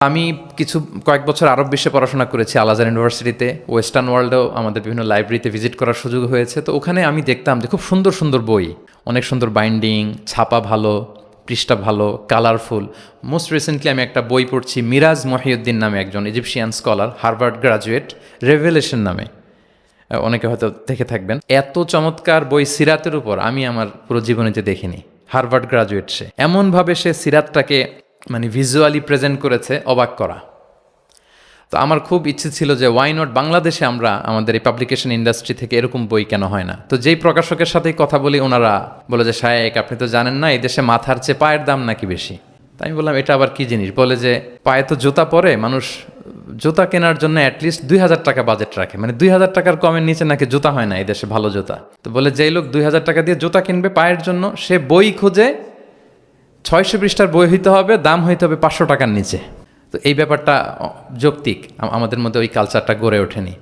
আমি কয়েক বছর আরব বিশ্বে পড়াশোনা করেছি, আল আজহার ইউনিভার্সিটিতে। ওয়েস্টার্ন ওয়ার্ল্ডেও আমাদের বিভিন্ন লাইব্রেরিতে ভিজিট করার সুযোগ হয়েছে। তো ওখানে আমি দেখতাম যে খুব সুন্দর সুন্দর বই, অনেক সুন্দর বাইন্ডিং, ছাপা ভালো, পৃষ্ঠা ভালো, কালারফুল। মোস্ট রিসেন্টলি আমি একটা বই পড়ছি, মিরাজ মহিউদ্দিন নামে একজন Egyptian scholar, Harvard graduate, revelation নামে, অনেকে হয়তো দেখে থাকবেন। এত চমৎকার বই সিরাতের উপর আমি আমার পুরো জীবনীতে দেখিনি। হার্ভার্ড গ্রাজুয়েট, সে এমনভাবে সে সিরাতটাকে মানে ভিজুয়ালি প্রেজেন্ট করেছে, অবাক করা। তো আমার খুব ইচ্ছে ছিল যে ওয়াই নট বাংলাদেশে আমরা আমাদের এই পাবলিকেশন ইন্ডাস্ট্রি থেকে এরকম বই কেন হয় না। তো যেই প্রকাশকের সাথেই কথা বলি ওনারা বলে যে শায়েক আপনি তো জানেন না, এই দেশে মাথার চেয়ে পায়ের দাম নাকি বেশি। তাই আমি বললাম এটা আবার কি জিনিস। বলে যে পায়ে তো জুতা পরে, মানুষ জুতা কেনার জন্য অ্যাটলিস্ট 2,000 টাকা বাজেট রাখে, মানে 2,000 টাকার কমের নিচে নাকি জুতা হয় না এই দেশে, ভালো জুতা। তো বলে যেই লোক 2,000 টাকা দিয়ে জুতা কিনবে পায়ের জন্য, সে বই খুঁজে 600 পৃষ্ঠার বই হইতে হবে, দাম হইতে হবে 500 টাকার নিচে। তো এই ব্যাপারটা যৌক্তিক, আমাদের মধ্যে ওই কালচারটা গড়ে ওঠেনি।